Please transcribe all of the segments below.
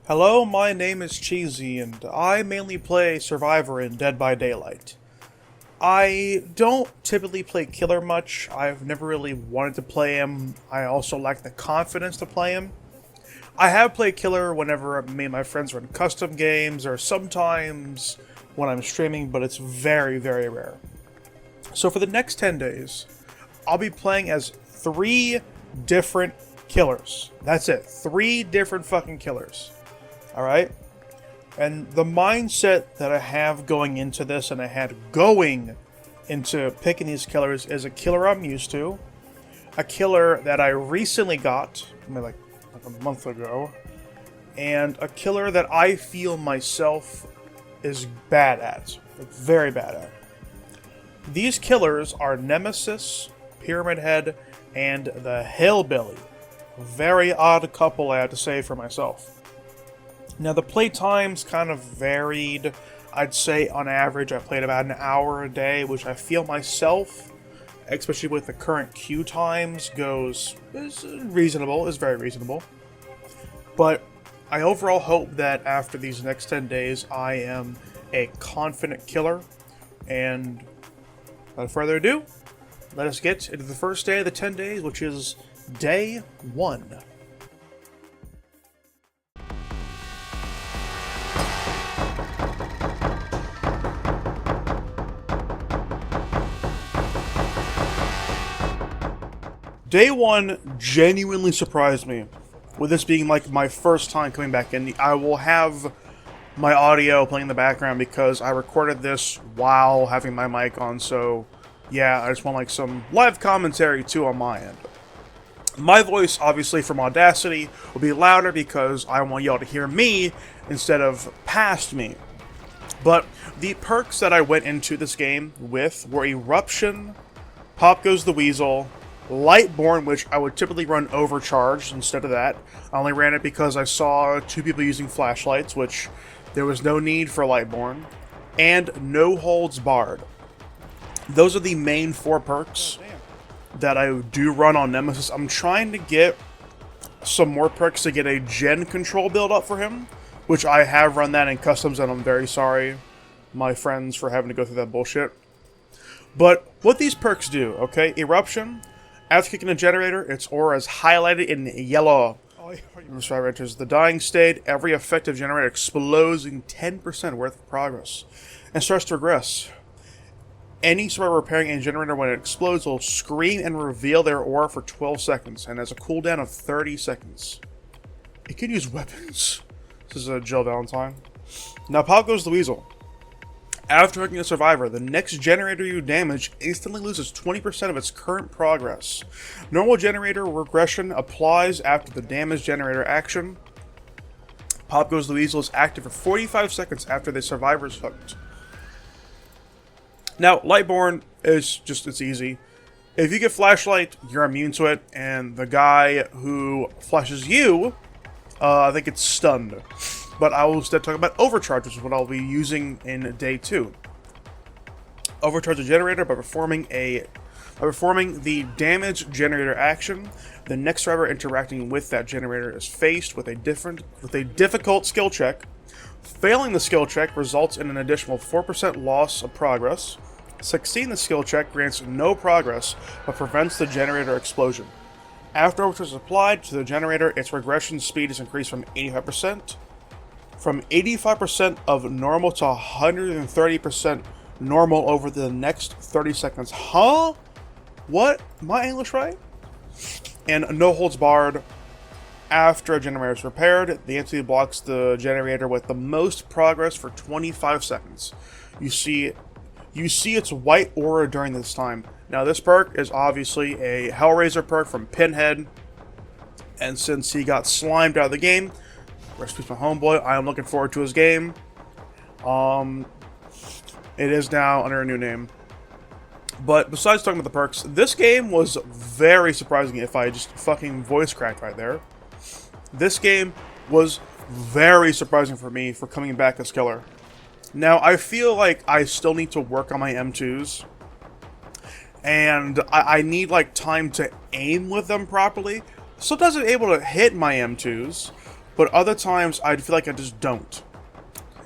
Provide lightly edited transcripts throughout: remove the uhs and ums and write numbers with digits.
Hello, my name is Cheesy, and I mainly play Survivor in Dead by Daylight. I don't typically play Killer much. I've never really wanted to play him. I also lack the confidence to play him. I have played Killer whenever me and my friends run custom games, or sometimes when I'm streaming, but it's very, very rare. So for the next 10 days, I'll be playing as 3 different killers. That's it. 3 different fucking killers. Alright? And the mindset that I have going into this, and I had going into picking these killers, is a killer I'm used to. A killer that I recently got, like a month ago. And a killer that I feel myself is bad at. Like, very bad at. These killers are Nemesis, Pyramid Head, and the Hillbilly. Very odd couple, I have to say for myself. Now, the play times kind of varied. I'd say on average I played about an hour a day, which I feel myself, especially with the current queue times, is reasonable, is very reasonable. But I overall hope that after these next 10 days I am a confident killer. And without further ado, let us get into the first day of the 10 days, which is day 1. Day 1 genuinely surprised me, with this being like my first time coming back in. I will have my audio playing in the background because I recorded this while having my mic on, so yeah, I just want like some live commentary too on my end. My voice, obviously from Audacity, will be louder because I want y'all to hear me instead of past me. But the perks that I went into this game with were Eruption, Pop Goes the Weasel, Lightborn, which I would typically run overcharged instead of that. I only ran it because I saw 2 people using flashlights, which there was no need for Lightborn, and No Holds Barred. Those are the main 4 perks that I do run on Nemesis. I'm trying to get some more perks to get a gen control build up for him, which I have run that in customs, and I'm very sorry, my friends, for having to go through that bullshit. But what these perks do, okay? Eruption. After kicking a generator, its aura is highlighted in yellow. When the survivor enters the dying state, every effective generator explodes in 10% worth of progress and starts to regress. Any survivor repairing a generator when it explodes will scream and reveal their aura for 12 seconds and has a cooldown of 30 seconds. It can use weapons. This is a Jill Valentine. Now, Pop Goes the Weasel. After hooking a survivor, the next generator you damage instantly loses 20% of its current progress. Normal generator regression applies after the damage generator action. Pop Goes the Weasel is active for 45 seconds after the survivor is hooked. Now, Lightborn is it's easy. If you get flashlight, you're immune to it, and the guy who flashes you, I think it's stunned. But I will instead talk about Overcharge, which is what I'll be using in day 2. Overcharge the generator by performing the damage generator action. The next survivor interacting with that generator is faced with a difficult skill check. Failing the skill check results in an additional 4% loss of progress. Succeeding the skill check grants no progress, but prevents the generator explosion. After Overcharge is applied to the generator, its regression speed is increased from 85%. From 85% of normal to 130% normal over the next 30 seconds. Huh? What? Am I English right? And No Holds Barred. After a generator is repaired, the entity blocks the generator with the most progress for 25 seconds. You see its white aura during this time. Now, this perk is obviously a Hellraiser perk from Pinhead. And since he got slimed out of the game, rest in peace, my homeboy. I am looking forward to his game. It is now under a new name. But besides talking about the perks, this game was very surprising if I just fucking voice cracked right there. This game was very surprising for me for coming back as killer. Now, I feel like I still need to work on my M2s. And I need like time to aim with them properly. Sometimes I'm able to hit my M2s. but other times I feel like I just don't.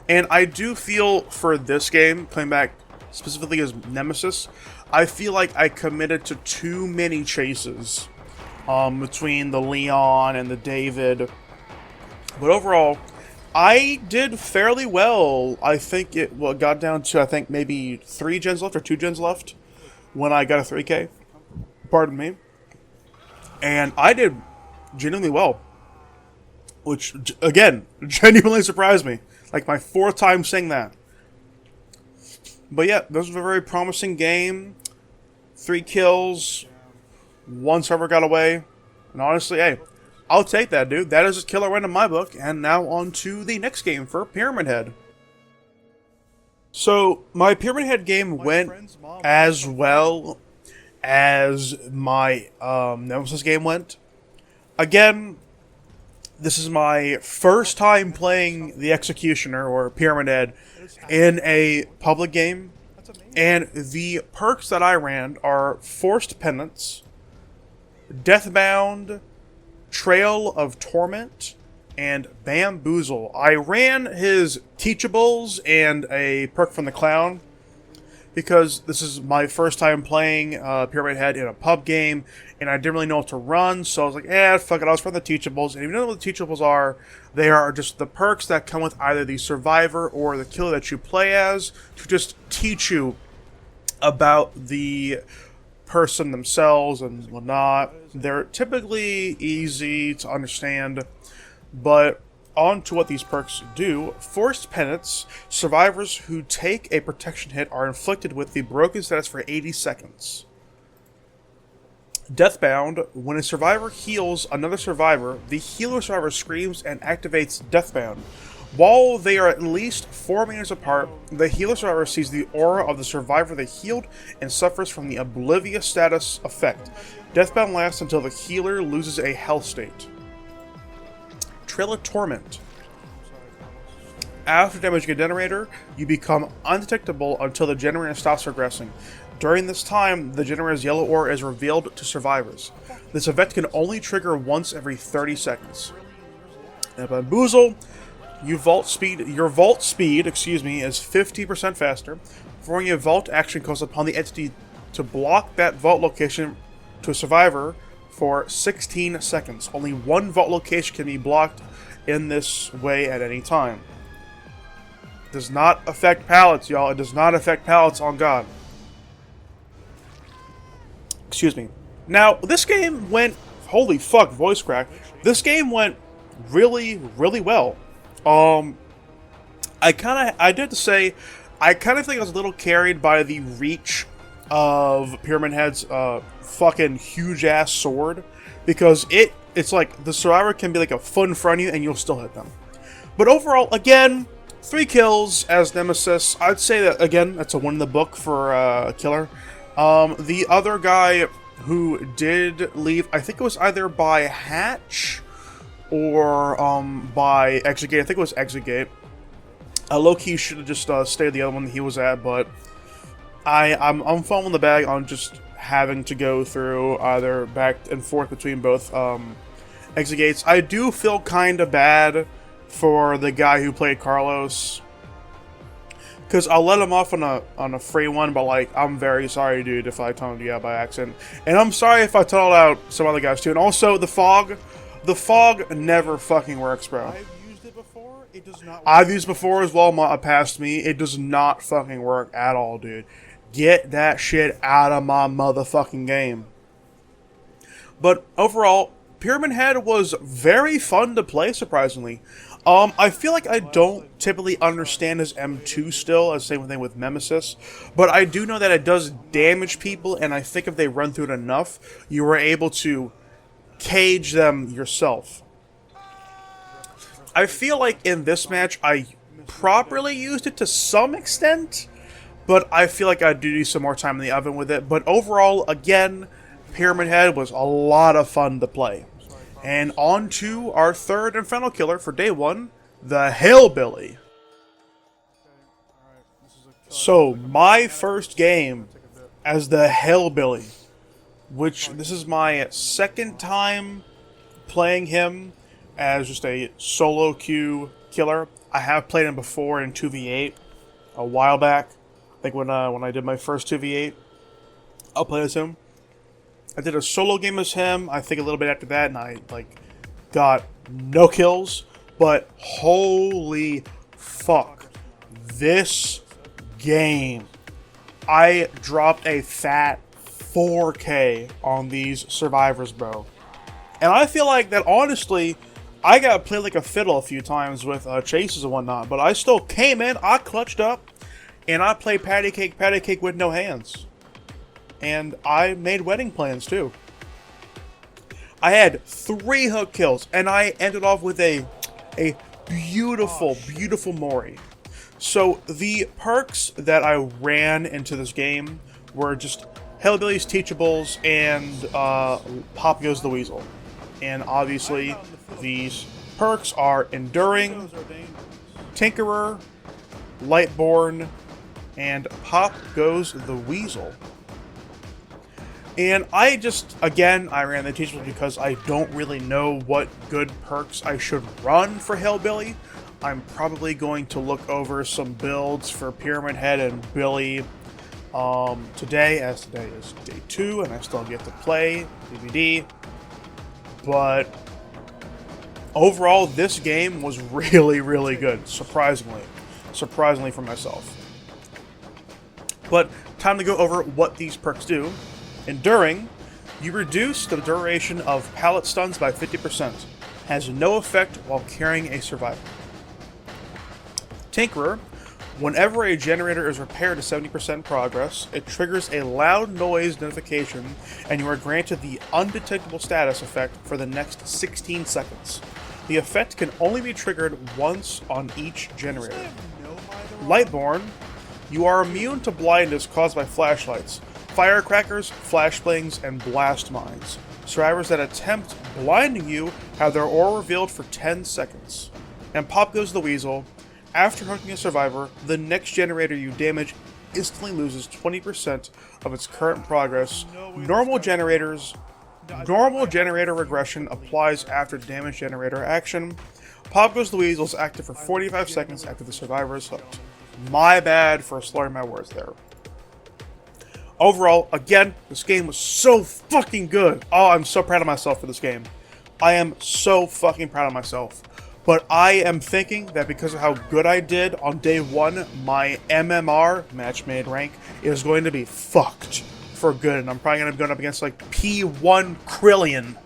And I do feel for this game, playing back specifically as Nemesis, I feel like I committed to too many chases between the Leon and the David. But overall, I did fairly well. I think it got down to, I think, maybe 3 gens left or 2 gens left when I got a 3K. Pardon me. And I did genuinely well. Which, again, genuinely surprised me. Like my 4th time saying that. But yeah, this was a very promising game. 3 kills. 1 server got away. And honestly, hey, I'll take that, dude. That is a killer win in my book. And now on to the next game for Pyramid Head. So, my Pyramid Head game went as well as my Nemesis game went. Again, this is my first time playing the Executioner, or Pyramid Head, in a public game. And the perks that I ran are Forced Penance, Deathbound, Trail of Torment, and Bamboozle. I ran his Teachables and a perk from the Clown because this is my first time playing Pyramid Head in a pub game, and I didn't really know what to run, so I was like, fuck it, I'll just run the Teachables. And if you don't know what the Teachables are, they are just the perks that come with either the Survivor or the Killer that you play as to just teach you about the person themselves and whatnot. They're typically easy to understand, but on to what these perks do. Forced Penance. Survivors who take a protection hit are inflicted with the broken status for 80 seconds. Deathbound. When a survivor heals another survivor, the healer survivor screams and activates Deathbound. While they are at least 4 meters apart, the healer survivor sees the aura of the survivor they healed and suffers from the oblivious status effect. Deathbound lasts until the healer loses a health state. Trail of Torment. After damaging a generator, you become undetectable until the generator stops progressing. During this time, the generator's yellow aura is revealed to survivors. This event can only trigger once every 30 seconds. And Bamboozle. Your vault speed, is 50% faster. Performing a vault action calls upon the entity to block that vault location to a survivor for 16 seconds. Only 1 vault location can be blocked in this way at any time. Does not affect pallets, y'all. It does not affect pallets, on God. Excuse me. Now, this game went... Holy fuck, voice crack. This game went really, really well. I did have to say, I kind of think I was a little carried by the reach of Pyramid Head's fucking huge ass sword, because it's like the survivor can be like a foot in front of you and you'll still hit them. But overall, again, 3 kills as Nemesis. I'd say that again, that's a win in the book for a killer. The other guy who did leave, I think it was either by Hatch or by Exit Gate. I think it was Exit Gate. Low-key should have just stayed the other one that he was at, but I'm following the bag on just having to go through either back and forth between both Exit Gates. I do feel kind of bad for the guy who played Carlos, because I'll let him off on a free one, but like, I'm very sorry, dude, if I tunneled you out by accident. And I'm sorry if I tunneled out some other guys too. And also, the fog never fucking works, bro. I've used it before. It does not work. I've used it before as well, past me. It does not fucking work at all, dude. Get that shit out of my motherfucking game. But overall, Pyramid Head was very fun to play, surprisingly. I feel like I don't typically understand his M2 still, as the same thing with Nemesis, but I do know that it does damage people, and I think if they run through it enough, you are able to cage them yourself. I feel like in this match, I properly used it to some extent, but I feel like I do need some more time in the oven with it. But overall, again, Pyramid Head was a lot of fun to play. And on to our third and final killer for day 1, the Hillbilly. So, my first game as the Hillbilly, which this is my second time playing him as just a solo queue killer. I have played him before in 2v8 a while back. I think when I did my first 2v8, I'll play as him. I did a solo game as him, I think a little bit after that, and I got no kills. But holy fuck, this game. I dropped a fat 4K on these survivors, bro. And I feel like that, honestly, I got played like a fiddle a few times with chases and whatnot, but I still came in, I clutched up, and I played patty cake with no hands. And I made wedding plans, too. I had 3 hook kills, and I ended off with a beautiful, beautiful Mori. So, the perks that I ran into this game were just Hellbilly's Teachables and Pop Goes the Weasel. And obviously, these perks are Enduring, Tinkerer, Lightborn, and Pop Goes the Weasel. And I ran the Teachables because I don't really know what good perks I should run for Hellbilly. I'm probably going to look over some builds for Pyramid Head and Billy today, as today is day 2 and I still get to play DBD. But overall, this game was really, really good, surprisingly for myself. But time to go over what these perks do. Enduring, you reduce the duration of pallet stuns by 50%. Has no effect while carrying a survivor. Tinkerer, whenever a generator is repaired to 70% progress, it triggers a loud noise notification and you are granted the undetectable status effect for the next 16 seconds. The effect can only be triggered once on each generator. Lightborn, you are immune to blindness caused by flashlights, firecrackers, flashbangs, and blast mines. Survivors that attempt blinding you have their aura revealed for 10 seconds. And Pop Goes the Weasel, after hooking a survivor, the next generator you damage instantly loses 20% of its current progress. Normal generator regression applies after damage generator action. Pop Goes the Weasel is active for 45 seconds after the survivor is hooked. My bad for slurring my words there. Overall, again, this game was so fucking good. Oh, I'm so proud of myself for this game. I am so fucking proud of myself. But I am thinking that because of how good I did on day 1, my MMR, match made rank, is going to be fucked for good. And I'm probably going to be going up against like P1 Krillian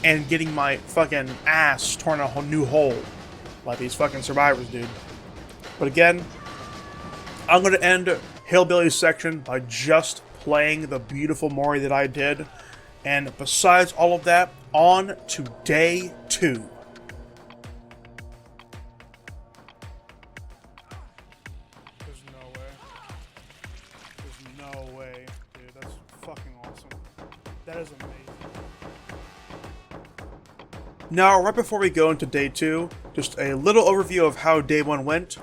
and getting my fucking ass torn a whole new hole like these fucking survivors, dude. But again, I'm going to end Hillbilly's section by just playing the beautiful Mori that I did. And besides all of that, on to day 2. There's no way, dude. That's fucking awesome. That is amazing. Now, right before we go into day 2, just a little overview of how day 1 went.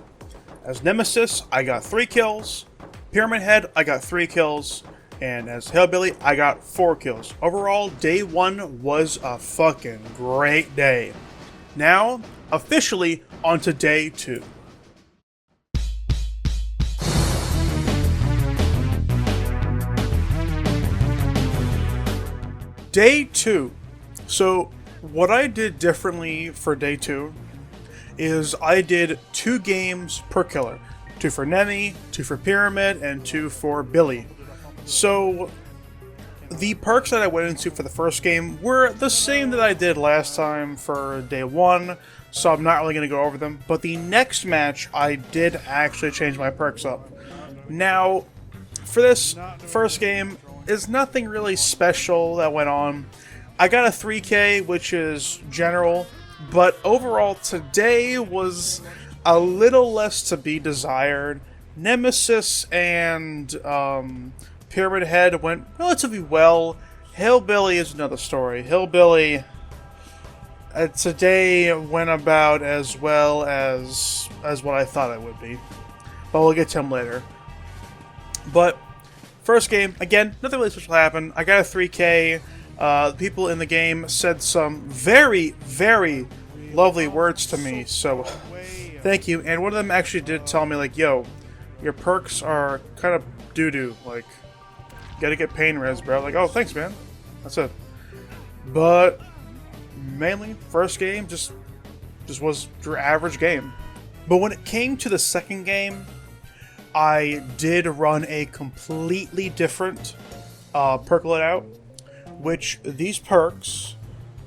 As Nemesis, I got 3 kills. Pyramid Head, I got 3 kills. And as Hellbilly, I got 4 kills. Overall, day 1 was a fucking great day. Now, officially, onto day 2. Day 2. So, what I did differently for day 2 is I did 2 games per killer. 2 for Nemi, 2 for Pyramid, and 2 for Billy. So, the perks that I went into for the first game were the same that I did last time for day 1, so I'm not really going to go over them. But the next match, I did actually change my perks up. Now, for this first game, there's nothing really special that went on. I got a 3K, which is general, but overall today was a little less to be desired. Nemesis and Pyramid Head went relatively well. Hillbilly is another story. Hillbilly today went about as well as what I thought it would be. But we'll get to him later. But first game, again, nothing really special happened. I got a 3K. People in the game said some very, very, lovely words to me, so thank you. And one of them actually did tell me, like, yo, your perks are kind of doo-doo, like, you gotta get pain res, bro. Like, oh, thanks, man. That's it. But mainly, first game just was your average game. But when it came to the second game, I did run a completely different perk loadout, which these perks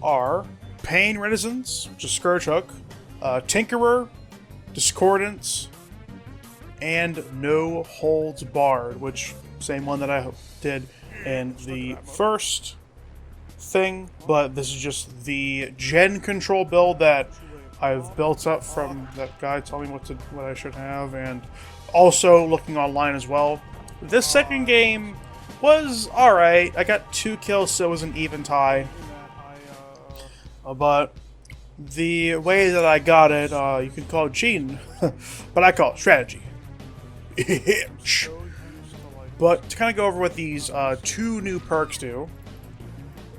are Pain Reticence, which is Scourge Hook, Tinkerer, Discordance, and No Holds Barred, which same one that I did in the first thing, but this is just the gen control build that I've built up from that guy telling me what I should have, and also looking online as well. This second game was alright. I got 2 kills, so it was an even tie. But the way that I got it, you can call it cheating, but I call it strategy. But to kind of go over what these 2 new perks do.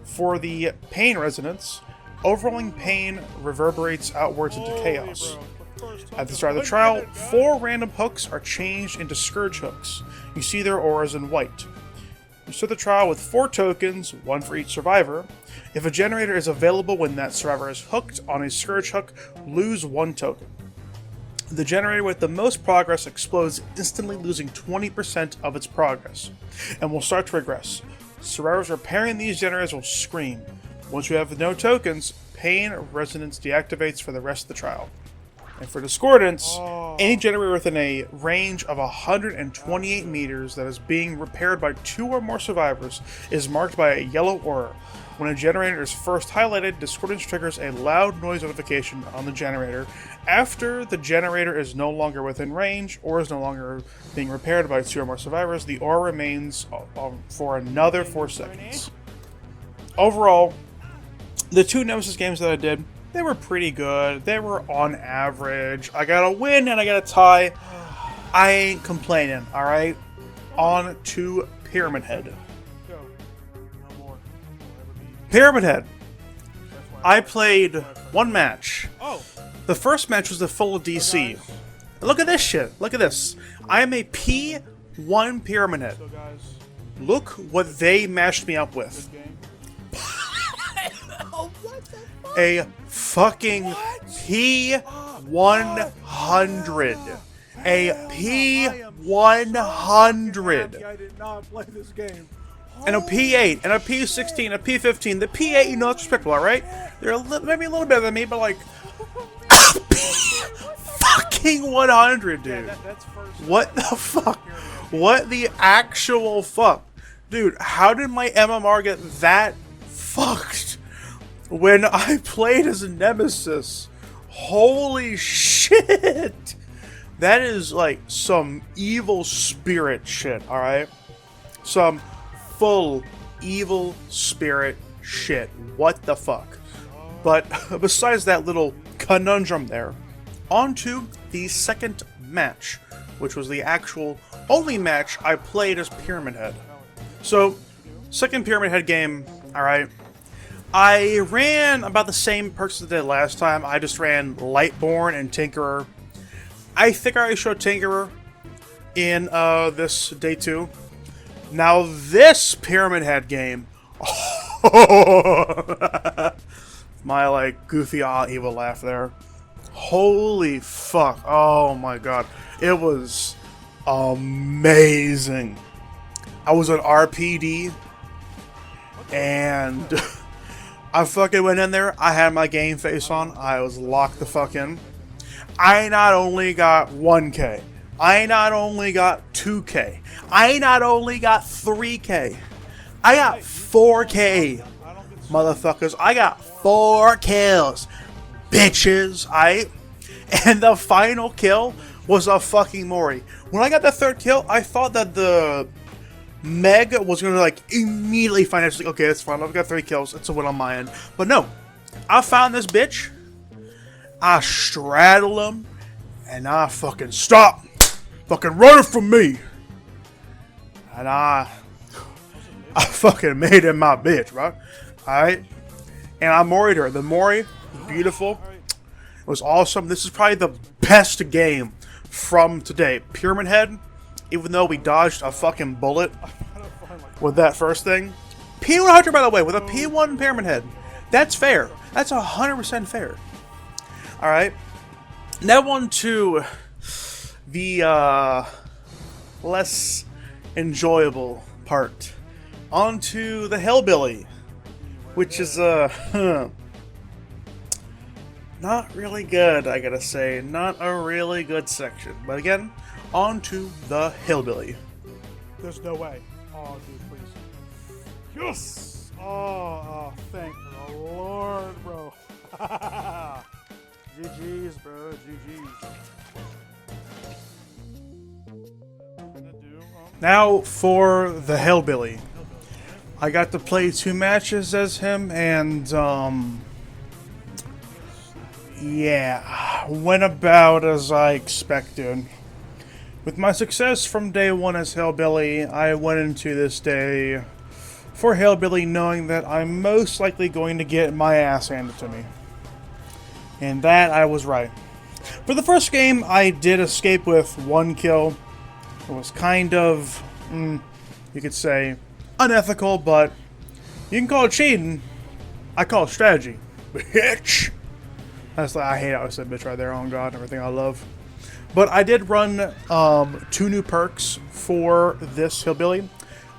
For the Pain Resonance, overwhelming pain reverberates outwards into chaos. At the start of the trial, 4 random hooks are changed into Scourge hooks. You see their auras in white. You start the trial with 4 tokens, 1 for each survivor. If a generator is available when that survivor is hooked on a Scourge hook, lose 1 token. The generator with the most progress explodes, instantly losing 20% of its progress, and will start to regress. Survivors repairing these generators will scream. Once you have no tokens, Pain Resonance deactivates for the rest of the trial. And for Discordance, any generator within a range of 128 meters that is being repaired by 2 or more survivors is marked by a yellow aura. When a generator is first highlighted, Discordance triggers a loud noise notification on the generator. After the generator is no longer within range or is no longer being repaired by 2 or more survivors, the aura remains for another 4 seconds. Overall, the 2 Nemesis games that I did, they were pretty good. They were on average. I got a win and I got a tie. I ain't complaining, alright? On to Pyramid Head. Pyramid Head. I played 1 match. The first match was the full DC. Look at this shit. Look at this. I am a P1 Pyramid Head. Look what they matched me up with. A fucking P100. A P100. I did not play this game. And a P8, and a P16, a P15. The P8, you know, it's respectable, alright? They're maybe a little better than me, but like... fucking 100, dude. What the fuck? What the actual fuck? Dude, how did my MMR get that fucked when I played as a Nemesis? Holy shit! That is like some evil spirit shit, alright? Some full evil spirit shit. What the fuck? But besides that little conundrum there, on to the second match, which was the actual only match I played as Pyramid Head. So, second Pyramid Head game, alright. I ran about the same perks as I did last time. I just ran Lightborn and Tinkerer. I think I already showed Tinkerer in this day 2. Now this Pyramid Head game, my like goofy evil laugh there. Holy fuck! Oh my god, it was amazing. I was on RPD, and I fucking went in there. I had my game face on. I was locked the fuck in. I not only got 1K. I not only got 2K. I not only got 3K. I got 4K, motherfuckers. I got 4 kills, bitches. And the final kill was a fucking Mori. When I got the 3rd kill, I thought that the Meg was gonna like immediately find it. Like, okay, that's fine. I've got 3 kills. It's a win on my end. But no, I found this bitch. I straddle him, and I fucking stop. Fucking running from me. And I fucking made him my bitch, right? Alright? And I Mori'd her. The Mori, beautiful. was awesome. This is probably the best game from today. Pyramid Head, even though we dodged a fucking bullet with that first thing. P1 Hunter, by the way, with a P1 Pyramid Head. That's fair. That's 100% fair. Alright. Now on to the less enjoyable part. On to the Hillbilly, which is not really good, I gotta say. Not a really good section. But again, on to the Hillbilly. There's no way. Oh, dude, please. Yes! Oh, thank the Lord, bro. GG's, bro. GG's. Now for the Hillbilly. I got to play 2 matches as him, and yeah, went about as I expected. With my success from day 1 as Hillbilly, I went into this day for Hillbilly knowing that I'm most likely going to get my ass handed to me. And that I was right. For the first game, I did escape with 1 kill. It was kind of, you could say, unethical, but you can call it cheating. I call it strategy. Bitch! That's like, I hate how I said bitch right there, on God, everything I love. But I did run 2 new perks for this Hillbilly.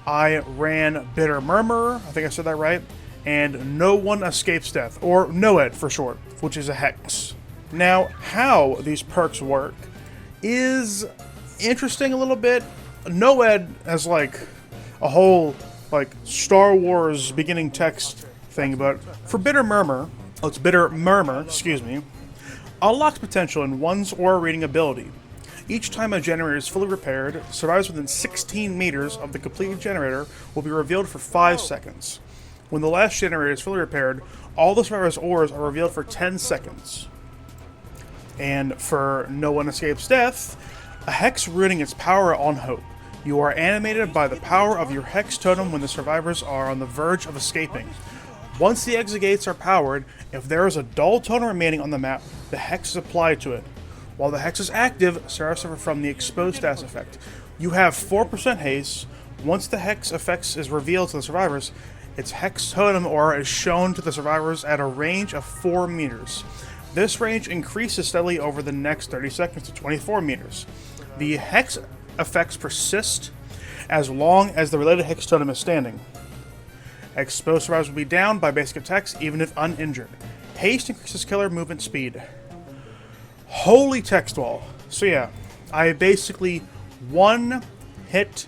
I ran Bitter Murmur, I think I said that right, and No One Escapes Death, or NOED for short, which is a hex. Now, how these perks work is interesting a little bit. NOED has like a whole like Star Wars beginning text thing, but for Bitter Murmur, it's Bitter Murmur, excuse me, unlocks potential in one's aura reading ability. Each time a generator is fully repaired, survives within 16 meters of the completed generator will be revealed for 5 seconds. When the last generator is fully repaired, all the survivor's auras are revealed for 10 seconds. And for No One Escapes Death, a hex rooting its power on hope. You are animated by the power of your hex totem when the survivors are on the verge of escaping. Once the exit gates are powered, if there is a dull totem remaining on the map, the hex is applied to it. While the hex is active, survivors suffer from the exposed status effect. You have 4% haste. Once the hex effect is revealed to the survivors, its hex totem aura is shown to the survivors at a range of 4 meters. This range increases steadily over the next 30 seconds to 24 meters. The hex effects persist as long as the related hex totem is standing. Exposed survivors will be down by basic attacks even if uninjured. Haste increases killer movement speed. Holy text wall. So yeah, I basically one-hit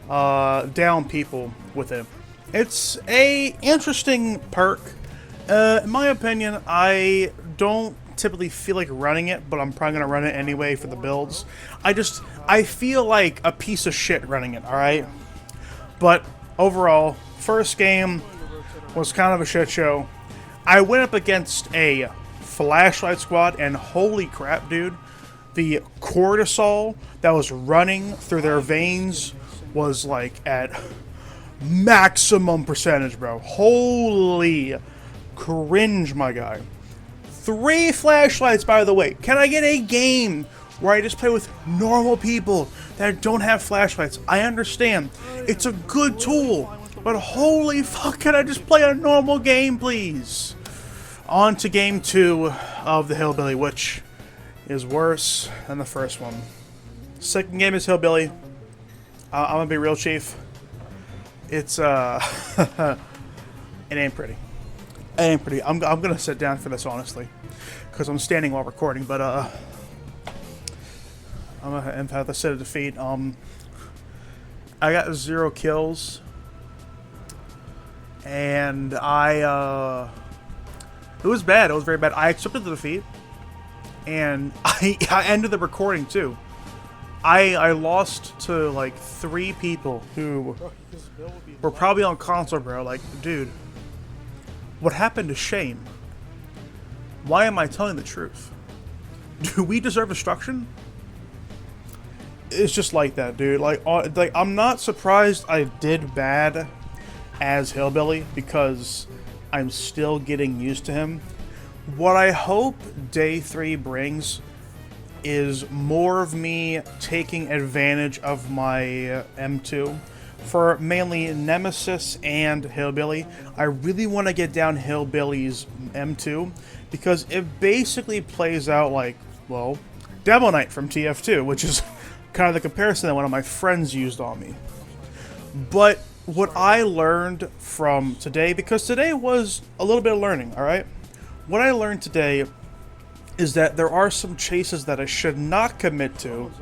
down people with it. It's a interesting perk. In my opinion, I don't typically feel like running it, but I'm probably going to run it anyway for the builds. I feel like a piece of shit running it, alright? But overall, first game was kind of a shit show. I went up against a flashlight squad, and holy crap, dude. The cortisol that was running through their veins was like at maximum percentage, bro. Holy cringe, my guy. 3 flashlights, by the way. Can I get a game where I just play with normal people that don't have flashlights? I understand. It's a good tool. But holy fuck, can I just play a normal game, please? On to game 2 of the Hillbilly, which is worse than the first one. Second game is Hillbilly. I'm gonna be real, Chief. It's, it ain't pretty. It ain't pretty. I'm gonna sit down for this, honestly. Because I'm standing while recording, but, I'm gonna have to sit a defeat. I got 0 kills. And it was bad. It was very bad. I accepted the defeat. And I ended the recording, too. I lost to, like, 3 people who were probably on console, bro. Like, dude, what happened to shame? Why am I telling the truth? Do we deserve destruction? It's just like that, dude. Like I'm not surprised I did bad as Hillbilly because I'm still getting used to him. What I hope Day 3 brings is more of me taking advantage of my M2 for mainly Nemesis and Hillbilly. I really want to get down Hillbilly's M2 because it basically plays out like, well, Demo Knight from TF2, which is kind of the comparison that one of my friends used on me. But what I learned from today, because today was a little bit of learning, alright? What I learned today is that there are some chases that I should not commit to,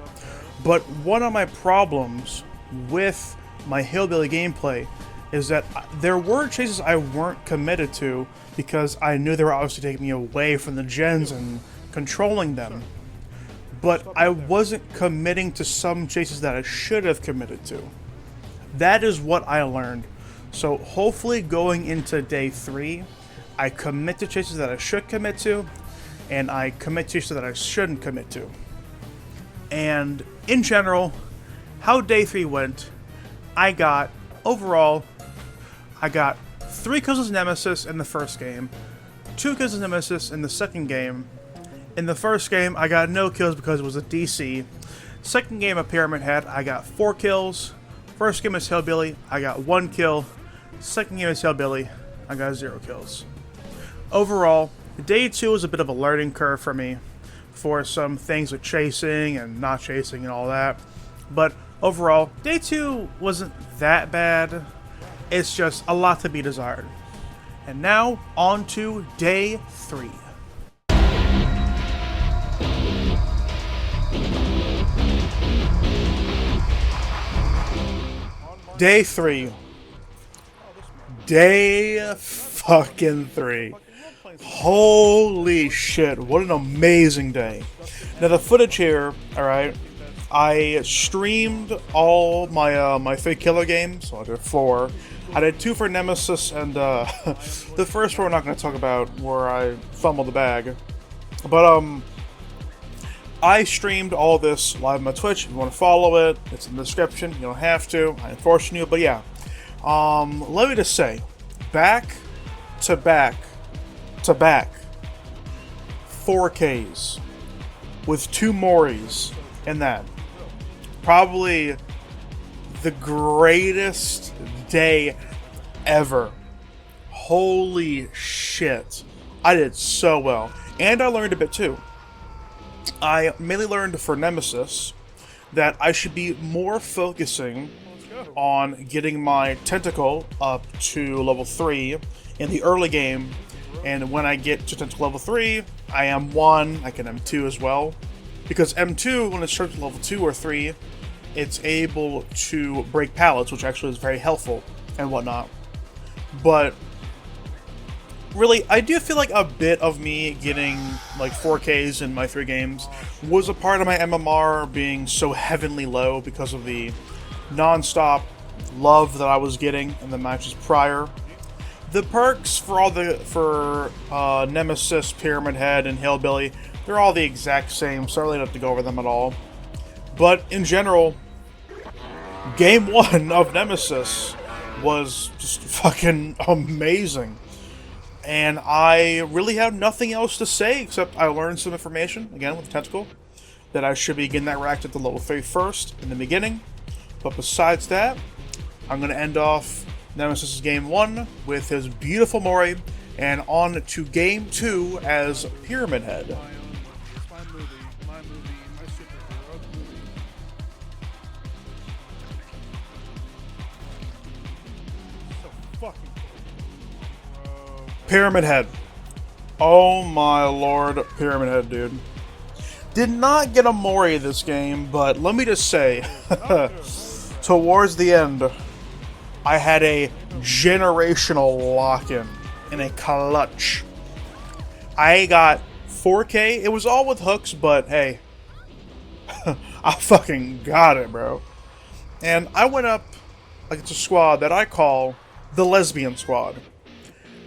but one of my problems with my Hillbilly gameplay is that there were chases I weren't committed to because I knew they were obviously taking me away from the gens and controlling them. But I wasn't committing to some chases that I should have committed to. That is what I learned. So hopefully going into Day 3, I commit to chases that I should commit to, and I commit to chases that I shouldn't commit to. And in general, how Day 3 went, overall, I got 3 kills as Nemesis in the first game, 2 kills as Nemesis in the second game. In the first game, I got no kills because it was a DC. Second game of Pyramid Head, I got 4 kills. First game is Hillbilly, I got 1 kill. Second game is Hillbilly, I got 0 kills. Overall, Day 2 was a bit of a learning curve for me for some things with chasing and not chasing and all that. But overall, Day 2 wasn't that bad. It's just a lot to be desired. And now, on to Day 3. Day 3. Day fucking 3. Holy shit, what an amazing day. Now the footage here, alright, I streamed all my my 3 killer games, so I did 4. I did 2 for Nemesis, and the first one we're not going to talk about, where I fumbled the bag. But I streamed all this live on my Twitch. If you want to follow it, it's in the description. You don't have to. I'm forcing you, but yeah. Let me just say, back to back 4Ks with 2 Moris in that. Probably the greatest day ever. Holy shit. I did so well. And I learned a bit too. I mainly learned for Nemesis that I should be more focusing on getting my tentacle up to level 3 in the early game, and when I get to tentacle level 3, I am 1, I can M2 as well, because M2, when it starts at level 2 or 3, it's able to break pallets, which actually is very helpful and whatnot. But really, I do feel like a bit of me getting like 4Ks in my 3 games was a part of my MMR being so heavenly low because of the non-stop love that I was getting in the matches prior. The perks for Nemesis, Pyramid Head, and Hillbilly, they're all the exact same, so I really don't have to go over them at all. But in general, Game 1 of Nemesis was just fucking amazing. And I really have nothing else to say except I learned some information, again with the tentacle, that I should be getting that racked at the level 3 first in the beginning. But besides that, I'm going to end off Nemesis' Game 1 with his beautiful Mori, and on to Game 2 as Pyramid Head. It's my movie, my superhero movie. So fucking cool. Pyramid Head. Oh my lord, Pyramid Head, dude. Did not get a Mori this game, but let me just say, towards the end, I had a generational lock-in and a clutch. I got 4K. It was all with hooks, but hey, I fucking got it, bro. And I went up against a squad that I call the Lesbian Squad.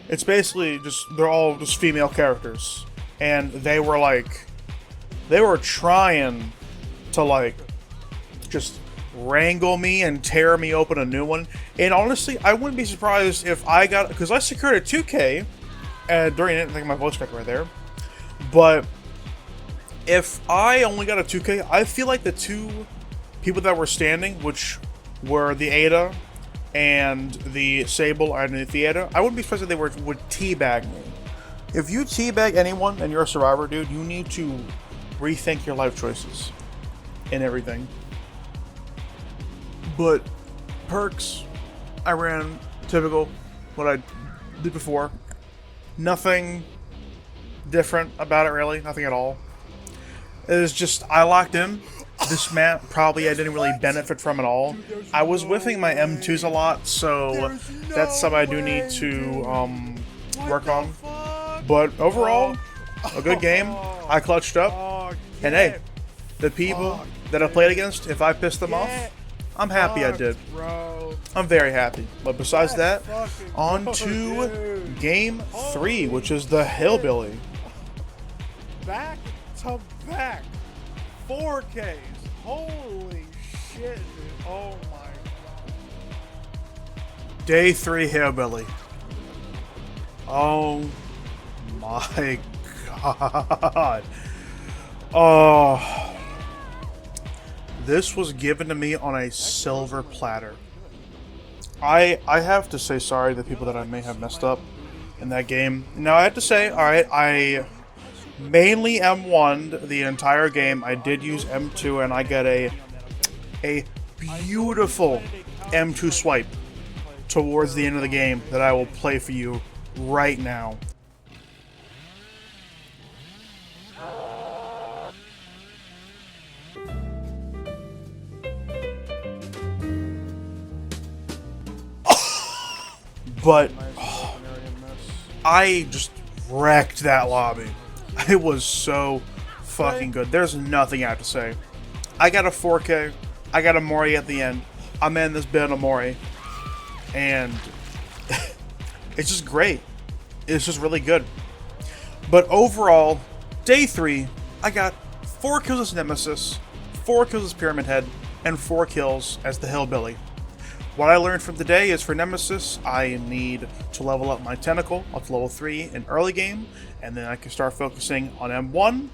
It's basically just, they're all just female characters. And they were trying to like, just wrangle me and tear me open a new one. And honestly, I wouldn't be surprised if I got, because I secured a 2K during it, I think my voice cracked right there. But if I only got a 2K, I feel like the two people that were standing, which were the Ada and the Sable underneath the Ada, I wouldn't be surprised if they would teabag me. If you teabag anyone and you're a survivor, dude, you need to rethink your life choices and everything. But perks, I ran typical what I did before. Nothing different about it, really. Nothing at all. It was just, I locked in. This map probably I didn't really benefit from at all. I was whiffing my M2s a lot, so that's something I do need to work on. But overall, a good game. I clutched up. And hey, the people that I played against, if I pissed them off, I'm happy I did. I'm very happy. But besides that, on to game 3, which is the Hillbilly. Back to back. 4Ks. Holy shit, dude. Oh my god. Day 3 Hillbilly. Oh my god. Oh. This was given to me on a silver platter. I have to say sorry to the people that I may have messed up in that game. Now I have to say, alright, I mainly M1'd the entire game. I did use M2 and I got a beautiful M2 swipe towards the end of the game that I will play for you right now. But I just wrecked that lobby. It was so fucking good. There's nothing I have to say. I got a 4K. I got a Mori at the end. I'm in this bit of Mori. And it's just great. It's just really good. But overall, day 3, I got 4 kills as Nemesis, 4 kills as Pyramid Head, and 4 kills as the Hillbilly. What I learned from today is for Nemesis, I need to level up my Tentacle up to level 3 in early game, and then I can start focusing on M1.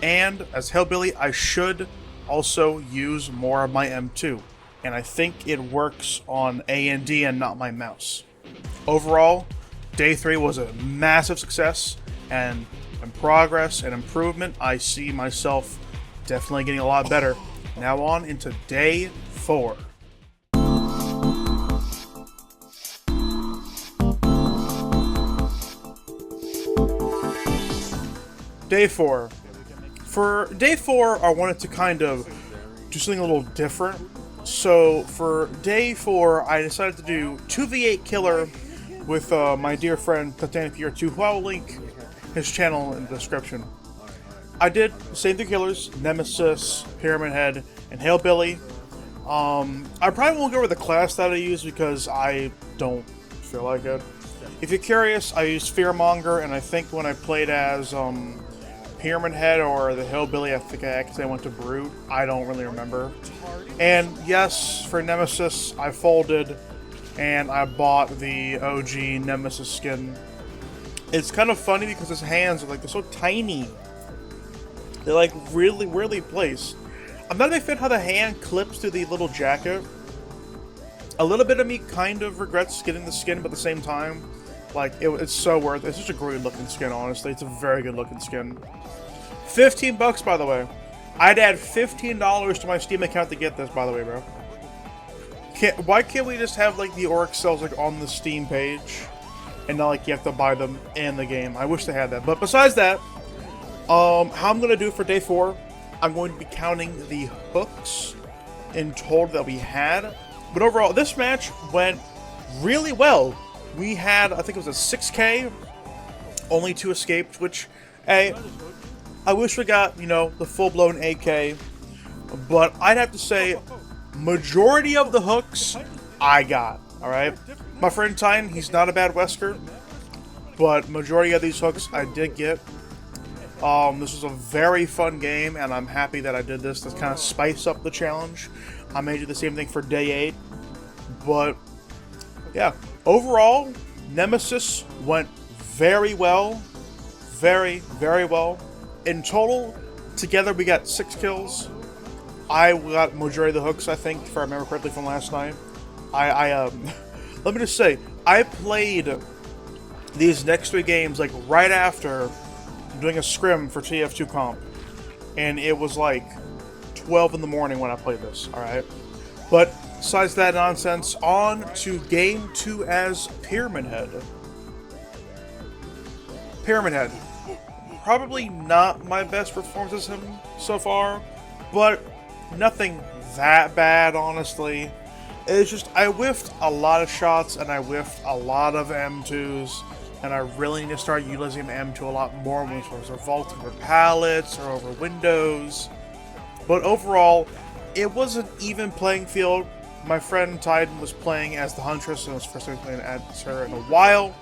And as Hillbilly, I should also use more of my M2. And I think it works on A and D and not my mouse. Overall, day 3 was a massive success, and in progress and improvement, I see myself definitely getting a lot better. Now on into day 4. Day 4. For day 4, I wanted to kind of do something a little different. So for day 4, I decided to do 2v8 killer with my dear friend Katana2, who I will link his channel in the description. I did save the killers, Nemesis, Pyramid Head, and Hillbilly. I probably won't go over the class that I use because I don't feel like it. If you're curious, I used Fearmonger, and I think when I played as Pyramid Head or the Hillbilly, I think I actually went to Brute. I don't really remember. And yes, for Nemesis, I folded and I bought the OG Nemesis skin. It's kind of funny because his hands are like, they're so tiny. They're like really weirdly placed. I'm not a big fan how the hand clips to the little jacket. A little bit of me kind of regrets getting the skin, but at the same time, like, it's so worth it. It's such a great looking skin, honestly. It's a very good looking skin. 15 bucks, by the way. I'd add $15 to my Steam account to get this, by the way, bro. Why can't we just have, like, the Oryx cells, like, on the Steam page? And not, like, you have to buy them in the game. I wish they had that. But besides that, how I'm going to do it for day 4, I'm going to be counting the hooks in total that we had. But overall, this match went really well. We had, I think it was a 6K, only 2 escaped, which, hey, I wish we got, you know, the full-blown AK, but I'd have to say, majority of the hooks, I got, alright? My friend Tyne, he's not a bad Wesker, but majority of these hooks I did get. This was a very fun game, and I'm happy that I did this to kind of spice up the challenge. I may do the same thing for day 8, but, yeah. Overall, Nemesis went very well. Very, very well. In total, together we got 6 kills. I got majority of the hooks, I think, if I remember correctly from last night. Let me just say, I played these next 3 games like right after doing a scrim for TF2 comp, and it was like 12 in the morning when I played this. All right, but besides that nonsense, on to game 2 as Pyramid Head. Pyramid Head, probably not my best performance as him so far, but nothing that bad, honestly. It's just, I whiffed a lot of shots, and I whiffed a lot of M2s, and I really need to start utilizing M2 a lot more when it's vaulting over pallets or over windows. But overall, it was an even playing field. My friend Titan was playing as the Huntress, and it was the first time playing as her in a while.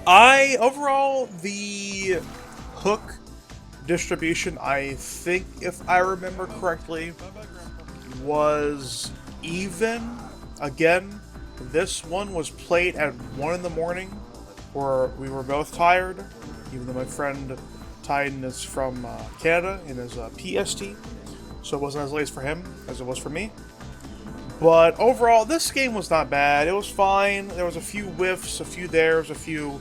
Overall, the hook distribution, I think, if I remember correctly, was even. Again, this one was played at 1 in the morning, where we were both tired, even though my friend Titan is from Canada and is PST, so it wasn't as late for him as it was for me. But overall, this game was not bad. It was fine. There was a few whiffs, a few there's, a few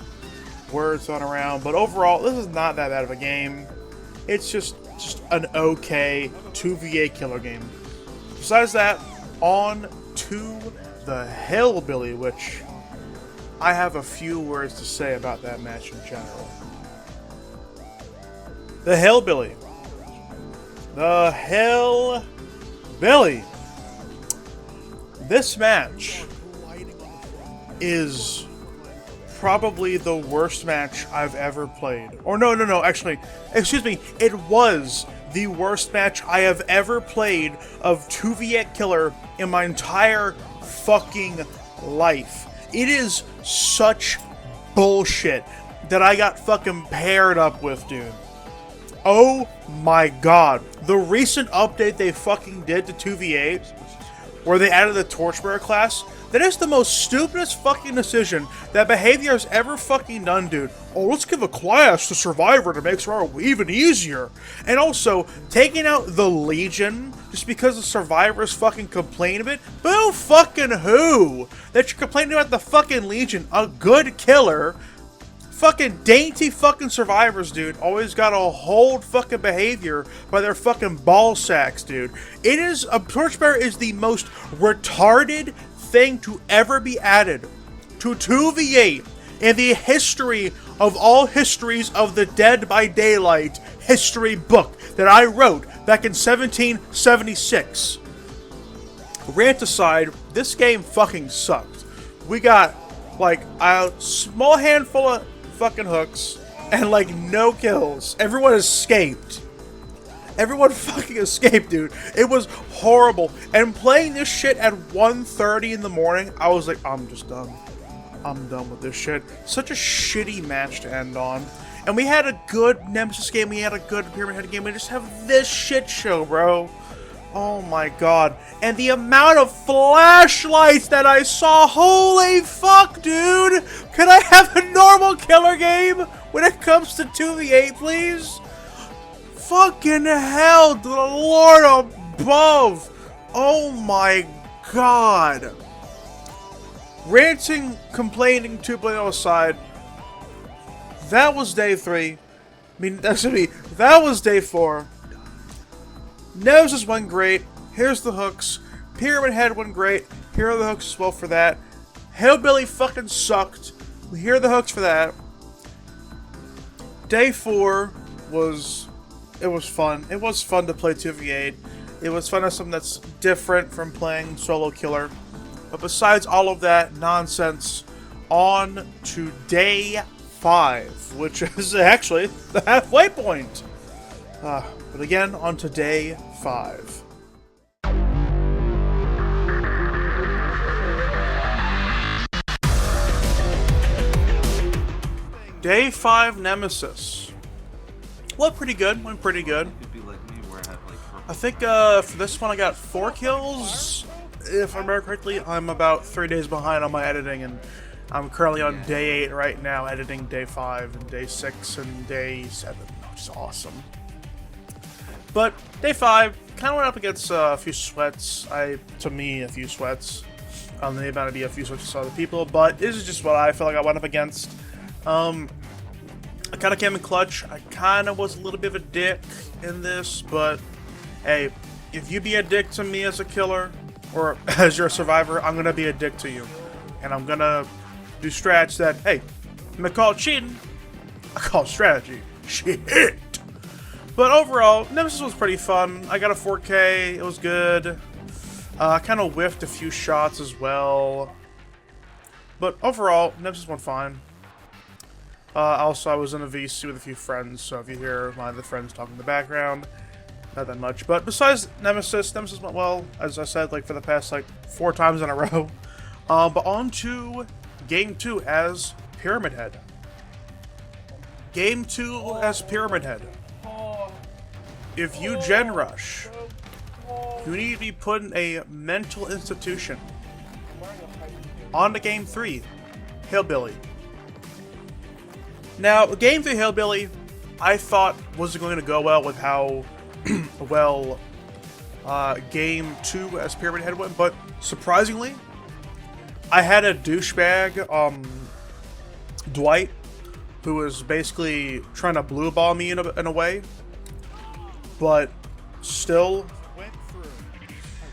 words thrown around, but overall, this is not that bad of a game. It's just an okay 2v8 killer game. Besides that, on to the Hillbilly, which I have a few words to say about that match in general. The Hillbilly. The Hillbilly. This match is probably the worst match I've ever played. Or no, actually, excuse me, it was the worst match I have ever played of 2v8 killer in my entire fucking life. It is such bullshit that I got fucking paired up with, dude. Oh my god. The recent update they fucking did to 2v8, where they added the Torchbearer class, that is the most stupidest fucking decision that Behavior has ever fucking done, dude. Oh, let's give a class to Survivor to make Survivor even easier. And also, taking out the Legion just because the Survivors fucking complain of it? Boo fucking who? That you're complaining about the fucking Legion, a good killer. Fucking dainty fucking Survivors, dude, always gotta hold fucking Behavior by their fucking ball sacks, dude. It is, a Torchbearer is the most retarded thing to ever be added to 2v8 in the history of all histories of the Dead by Daylight history book that I wrote back in 1776. Rant aside, this game fucking sucked. We got like a small handful of fucking hooks and like no kills. Everyone escaped. Everyone fucking escaped, dude. It was horrible. And playing this shit at 1:30 in the morning, I was like, I'm just done. I'm done with this shit. Such a shitty match to end on. And we had a good Nemesis game. We had a good Pyramid Head game. We just have this shit show, bro. Oh my god. And the amount of flashlights that I saw. Holy fuck, dude. Can I have a normal killer game when it comes to 2v8, please? Fucking hell, to the Lord above. Oh my god. Ranting, complaining 2.0 aside, that was day 3. I mean, that was day 4. Nemesis went great. Here's the hooks. Pyramid Head went great. Here are the hooks as well for that. Hillbilly fucking sucked. Here are the hooks for that. Day 4 was... it was fun. It was fun to play 2v8. It was fun as something that's different from playing solo killer. But besides all of that nonsense, on to day 5, which is actually the halfway point. But again, on to day 5. Day 5 Nemesis. Went pretty good. I think for this one I got 4 kills. If I remember correctly, I'm about 3 days behind on my editing, and I'm currently on day 8 right now, editing day 5 and day 6 and day 7, which is awesome. But day 5 kind of went up against a few sweats. To me, a few sweats. There may not be a few sweats to other people, but this is just what I feel like I went up against. I kind of came in clutch. I kind of was a little bit of a dick in this, but hey, if you be a dick to me as a killer or as your survivor, I'm gonna be a dick to you, and I'm gonna do strats that, hey, I'm gonna call it cheating. I call it strategy. Shit. But overall, Nemesis was pretty fun. I got a 4K. It was good. I kind of whiffed a few shots as well. But overall, Nemesis went fine. Also, I was in a VC with a few friends, so if you hear my other friends talking in the background, not that much. But besides Nemesis went well, as I said, like for the past like 4 times in a row. But on to Game 2 as Pyramid Head. Game 2 as Pyramid Head. If you gen rush, you need to be put in a mental institution. On to Game 3, Hillbilly. Now, Game 3 Hillbilly, I thought wasn't going to go well with how well Game 2 as Pyramid Head went, but surprisingly, I had a douchebag, Dwight, who was basically trying to blue ball me in a way, but still,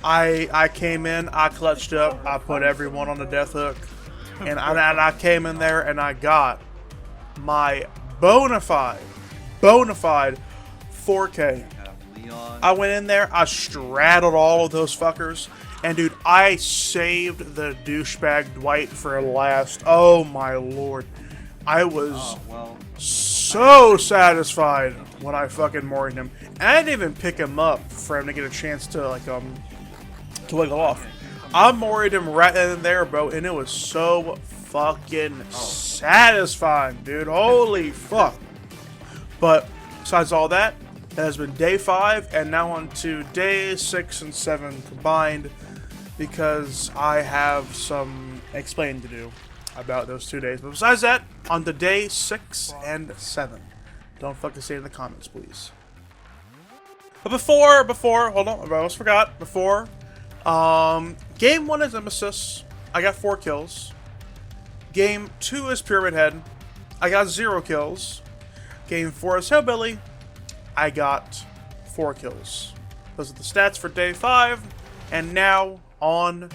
I came in, I clutched up, I put everyone on the death hook, and I came in there and I got my bona fide 4K. I went in there, I straddled all of those fuckers, and dude, I saved the douchebag Dwight for last. Oh my lord. I was so satisfied when I fucking moried him. And I didn't even pick him up for him to get a chance to wiggle off. I moried him right in there, bro, and it was so fucking satisfying, dude. Holy fuck. But besides all that, that has been day 5, and now on to day 6 and 7 combined, because I have some explaining to do about those 2 days. But besides that, on to day 6 and 7. Don't fucking say it in the comments, please. But before, hold on, I almost forgot. Before, Game 1 is Nemesis. I got 4 kills. Game 2 is Pyramid Head. I got 0 kills. Game 4 is Hillbilly. I got 4 kills. Those are the stats for day 5. And now on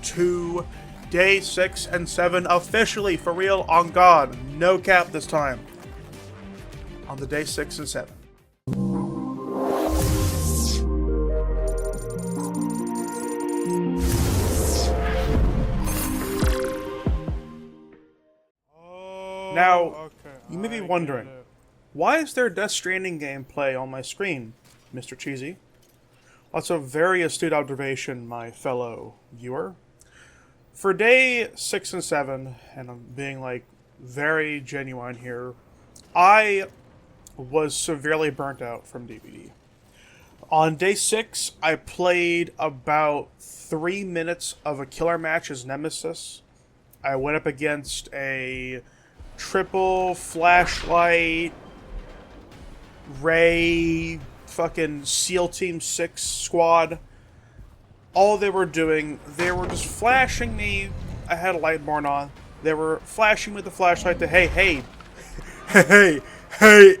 to day 6 and 7 officially, for real, on God. No cap this time. On the day 6 and 7. Now, you may be wondering, why is there Death Stranding gameplay on my screen, Mr. Cheesy? That's a very astute observation, my fellow viewer. For day 6 and 7, and I'm being like very genuine here, I was severely burnt out from DBD. On day 6, I played about 3 minutes of a killer match as Nemesis. I went up against a triple flashlight Ray fucking SEAL Team 6 squad. All they were doing, they were just flashing me. I had a light born on. They were flashing with the flashlight to, hey,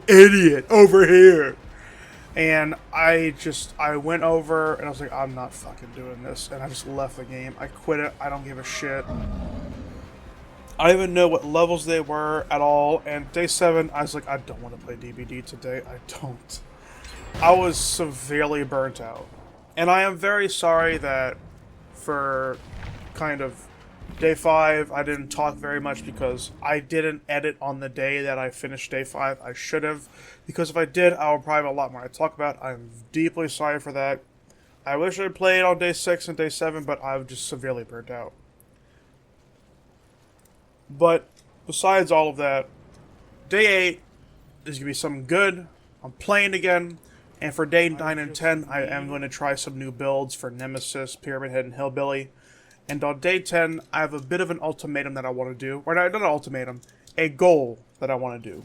idiot, over here. And I went over and I was like, I'm not fucking doing this. And I just left the game. I quit it. I don't give a shit. I don't even know what levels they were at all. And day 7, I was like, I don't want to play DBD today. I don't. I was severely burnt out. And I am very sorry that for kind of day 5, I didn't talk very much because I didn't edit on the day that I finished day 5. I should have. Because if I did, I would probably have a lot more to talk about. I'm deeply sorry for that. I wish I played on day 6 and day 7, but I was just severely burnt out. But besides all of that, day 8 is going to be something good. I'm playing again. And for day 9 and 10, I am going to try some new builds for Nemesis, Pyramid Head, and Hillbilly. And on day 10, I have a bit of an ultimatum that I want to do. Or not an ultimatum, a goal that I want to do.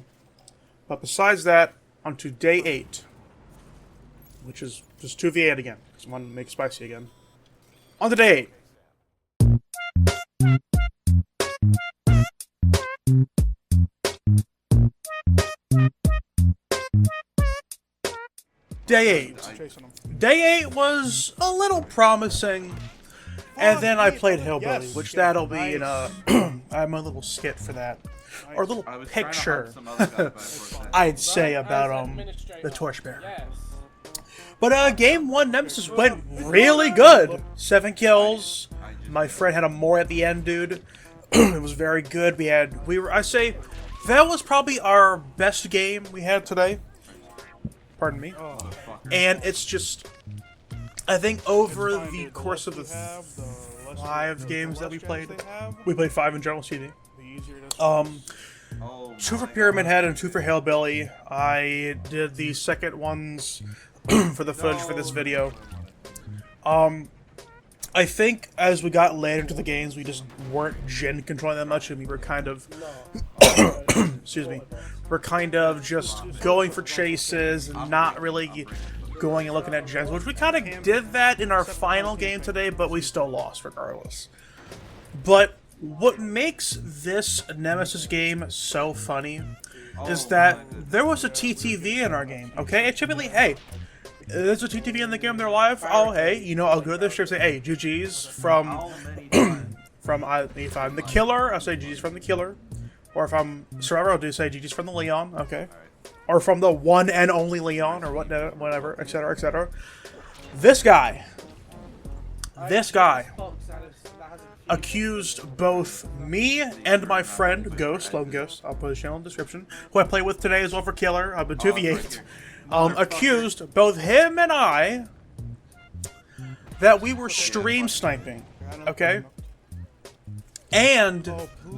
But besides that, on to day 8. Which is just 2v8 again. Because I want to make spicy again. On to day 8. Day 8. Day 8 was a little promising. And then I played Hillbilly, which that'll be in a... I have my little skit for that. Or a little picture, I'd say, about the Torchbearer. But Game 1 Nemesis went really good. 7 kills. My friend had a more at the end, dude. It was very good. I say, that was probably our best game we had today. Pardon me. And it's just... I think over the course of the 5 games that we played 5 in General CD. 2 for Pyramid Head and 2 for Hillbilly. I did the second ones for the footage for this video. I think as we got later into the games, we just weren't gen controlling that much, and we were kind of, excuse me, we're kind of just going for chases and not really going and looking at gens, which we kind of did that in our final game today, but we still lost regardless. But what makes this Nemesis game so funny is that there was a TTV in our game, okay? It typically, hey, there's a TTV in the game, they're live, oh, hey, you know, I'll go to the stream and say, hey, GG's from, if I'm the killer, I'll say GG's from the killer. Or if I'm Survivor, I'll do say GG's from the Leon, okay? Or from the one and only Leon, or whatever, etc., etc. This guy accused both me and my friend, Ghost, Lone Ghost, I'll put his channel in the description, who I play with today as well for Killer, I've been 2v8, accused both him and I that we were stream sniping, okay? And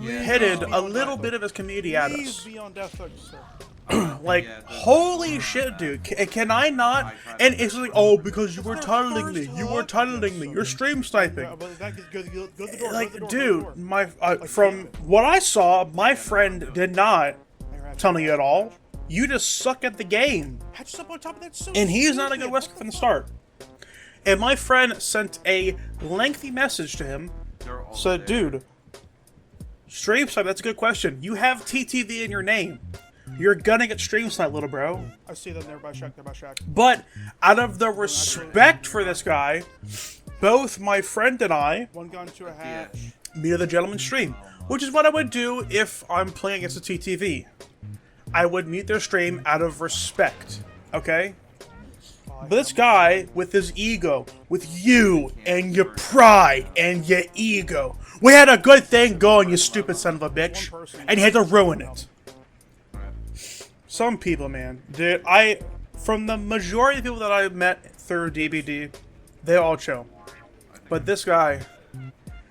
headed a little bit of his community at us. Like, holy shit, dude. Can I not? And it's like, oh, because you were tunneling me. You're stream sniping. Like, dude, from what I saw, my friend did not tunnel you at all. You just suck at the game. And he's not a good Wesker from the start. And my friend sent a lengthy message to him. Said, dude, stream snipe, that's a good question. You have TTV in your name. You're gonna get stream sniped, little bro. I see them there by Shack. But out of the respect for this guy, both my friend and I One gun to a hatch. meet the gentleman stream, which is what I would do if I'm playing against a TTV. I would mute their stream out of respect, okay? But this guy, with his ego, with you and your pride and your ego, we had a good thing going, you stupid son of a bitch, and you had to ruin it. Some people, man. Dude, from the majority of people that I've met through DBD, they all chill. But this guy...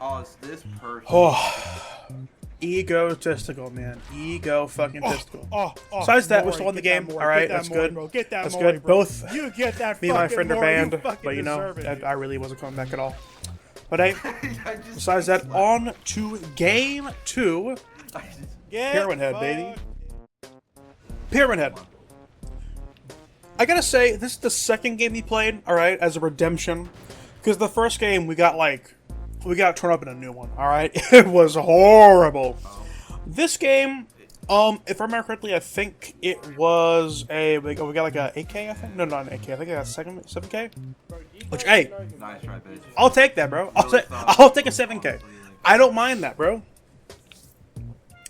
Oh, it's this person. Oh, egotistical, man. Ego fucking testicle. Besides that, we're still in the game. Alright, that's good. That's good. Both you get that me and my friend are banned, but you know, it, I really wasn't coming back at all. But hey, besides that, on to game 2. Pyramid Head, baby. Pyramid Head. I gotta say, this is the second game he played, alright, as a redemption. Because the first game, we got torn up in a new one, alright? It was horrible. This game, if I remember correctly, I think it was we got like a 8K, I think? No, not an 8K, I think I got 7K? Which, hey, Nice try, bitch. I'll take that, bro. I'll take a 7K. I don't mind that, bro.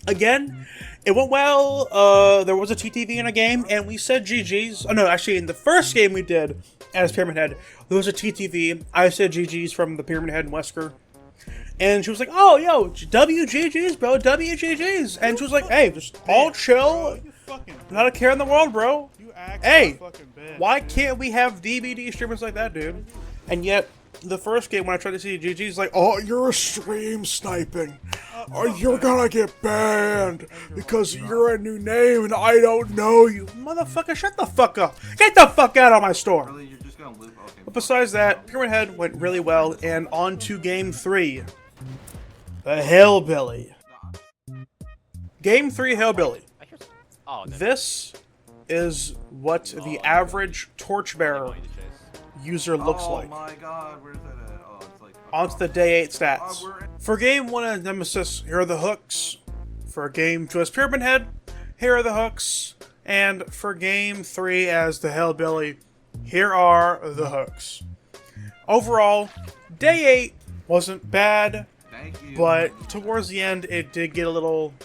Again, it went well. There was a TTV in a game, and we said GG's. Oh, no, actually, in the first game we did as Pyramid Head, there was a TTV. I said GG's from the Pyramid Head and Wesker. And she was like, oh, yo, WGG's, bro, WGG's. And she was like, hey, just all chill. Not a care in the world, bro. Hey, why can't we have DBD streamers like that, dude? And yet, the first game when I tried to see GG's like, oh, you're stream sniping. Or you're gonna get banned because you're a new name and I don't know you. Motherfucker, shut the fuck up. Get the fuck out of my store. Really, you're just gonna loop? Okay. But besides that, Pyramid Head went really well, and on to Game 3. The Hillbilly. Game 3 Hillbilly. Oh, no. This is what the average torchbearer user looks oh like. my god, where's that at? Oh, it's like. On to the day 8 stats. Oh, For Game 1 of Nemesis, here are the hooks. For Game 2 as Pyramid Head, here are the hooks. And for Game 3 as the Hillbilly, here are the hooks. Overall, day 8 wasn't bad, Thank you. but towards the end it did get a little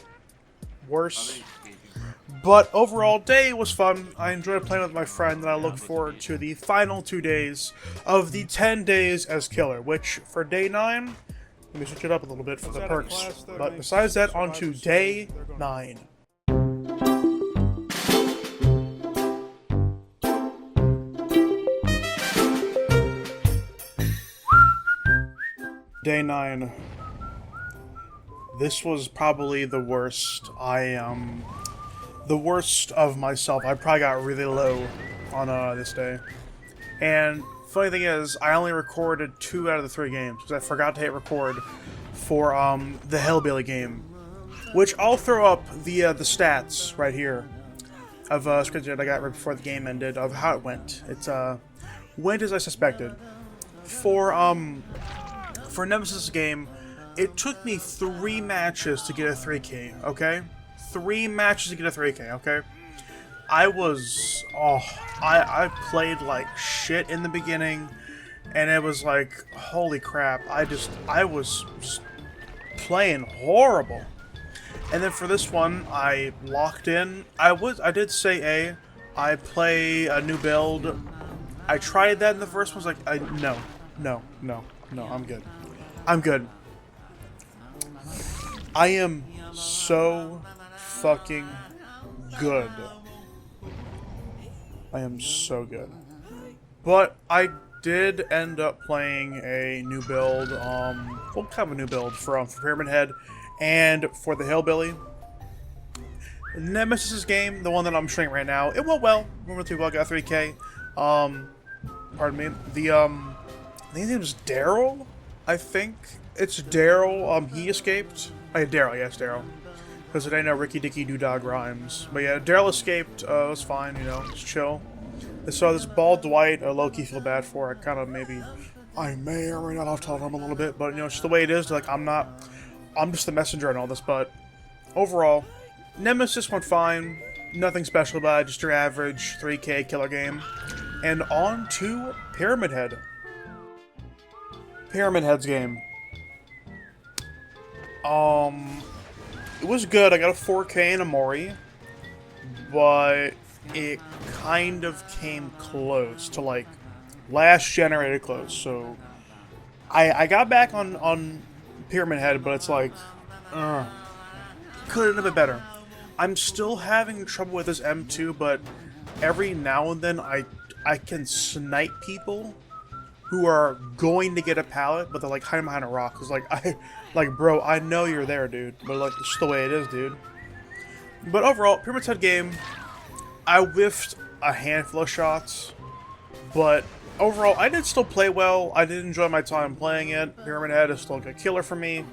worse. Engaging, bro. But overall, day was fun. I enjoyed playing with my friend, and I look forward to the final 2 days of the 10 days as killer, which for day 9, let me switch it up a little bit for the perks. But besides that, on to day 9. Day 9. This was probably the worst. The worst of myself. I probably got really low on this day. And funny thing is, I only recorded 2 out of the 3 games because I forgot to hit record for the Hillbilly game, which I'll throw up the stats right here of screenshot I got right before the game ended of how it went. It went as I suspected. For Nemesis game, it took me 3 matches to get a 3K, okay? 3 matches to get a 3K, okay? I played like shit in the beginning, and it was like, holy crap, I was just playing horrible. And then for this one, I locked in. I did say I play a new build. I tried that in the first one, I was like, no, I'm good. I'm good. I am so fucking good. I am so good. But I did end up playing a new build, well, kind of a new build for Pyramid Head and for the Hillbilly. Nemesis game, the one that I'm showing right now, it went well. Went really well, got 3K. Pardon me. His name was Daryl, I think. It's Daryl. He escaped. Daryl, yes, Daryl. Because it ain't no Ricky Dicky Doodog rhymes. But yeah, Daryl escaped. It was fine, you know, it's chill. And so this bald Dwight, low-key feel bad for. I may or may not have told him a little bit, but you know, it's just the way it is. Like, I'm just the messenger and all this, but overall, Nemesis went fine. Nothing special about it, just your average 3K killer game. And on to Pyramid Head. Pyramid Head's game. It was good. I got a 4K and a Mori, but it kind of came close to like last generated close. So I got back on Pyramid Head, but it's like could have been a bit better. I'm still having trouble with this M2, but every now and then I can snipe people who are going to get a pallet, but they're like hiding behind a rock. It's like, bro, I know you're there, dude. But like, it's just the way it is, dude. But overall, Pyramid Head game, I whiffed a handful of shots, but overall, I did still play well. I did enjoy my time playing it. Pyramid Head is still a killer for me.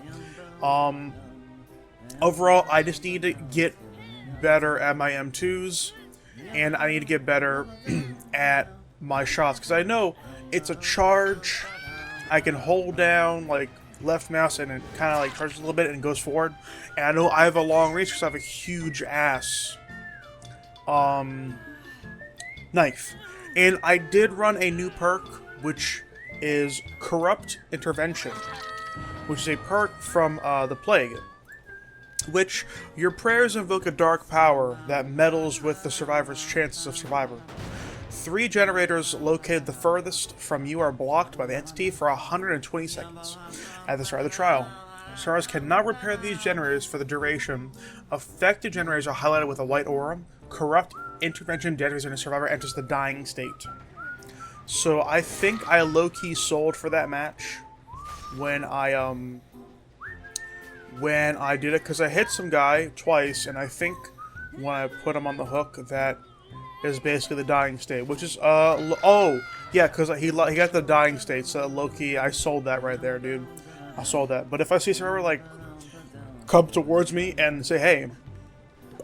Overall, I just need to get better at my M2s, and I need to get better at my shots, because I know it's a charge. I can hold down like left mouse and it kind of like charges a little bit and goes forward, and I know I have a long reach because I have a huge ass knife. And I did run a new perk, which is Corrupt Intervention, which is a perk from the Plague, which your prayers invoke a dark power that meddles with the survivor's chances of survival. 3 generators located the furthest from you are blocked by the entity for 120 seconds at the start of the trial. Survivors cannot repair these generators for the duration. Affected generators are highlighted with a white aura. Corrupt Intervention detonates when a survivor enters the dying state. So I think I low-key sold for that match when I did it, because I hit some guy twice, and I think when I put him on the hook that is basically the dying state, which is oh yeah, because he got the dying state, so low-key I sold that right there, dude. I sold that. But if I see someone like come towards me and say, hey,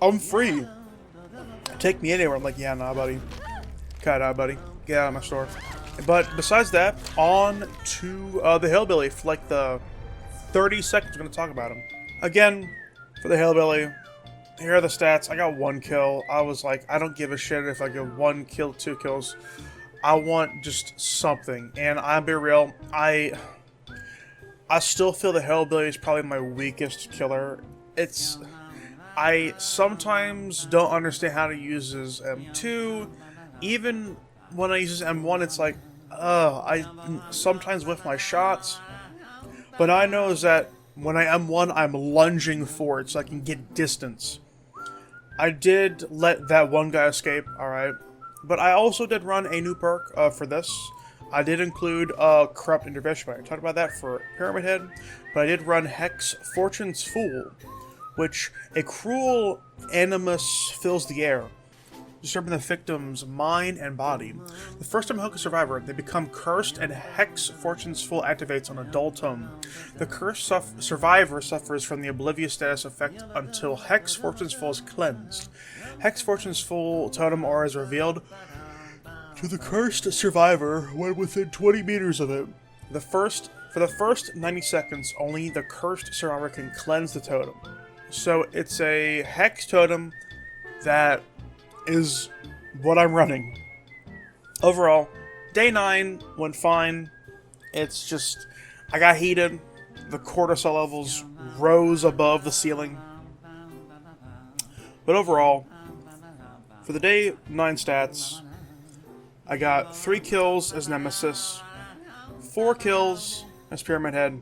I'm free, take me anywhere, I'm like, yeah, nah, buddy, cut out, buddy, get out of my store. But besides that, on to the Hillbilly for like the 30 seconds. We're gonna talk about him again. For the Hillbilly, here are the stats. I got 1 kill. I was like, I don't give a shit if I get 1 kill, 2 kills. I want just something. And I'll be real, I still feel the Hillbilly is probably my weakest killer. I sometimes don't understand how to use his M2. Even when I use his M1, it's like, I sometimes whiff my shots. But I know is that when I M1, I'm lunging forward so I can get distance. I did let that one guy escape, alright. But I also did run a new perk for this. I did include Corrupt Intervention. I talked about that for Pyramid Head. But I did run Hex Fortune's Fool, which a cruel animus fills the air, disturbing the victim's mind and body. The first time hook a survivor, they become cursed and Hex Fortune's Fool activates on a dull tone. The cursed survivor suffers from the oblivious status effect until Hex Fortune's Fool is cleansed. Hex Fortune's Fool totem aura is revealed to the cursed survivor when within 20 meters of it. For the first 90 seconds, only the cursed survivor can cleanse the totem. So it's a Hex totem that is what I'm running. Overall, day 9 went fine. It's just, I got heated. The cortisol levels rose above the ceiling. But overall, for the day 9 stats, I got 3 kills as Nemesis, 4 kills as Pyramid Head,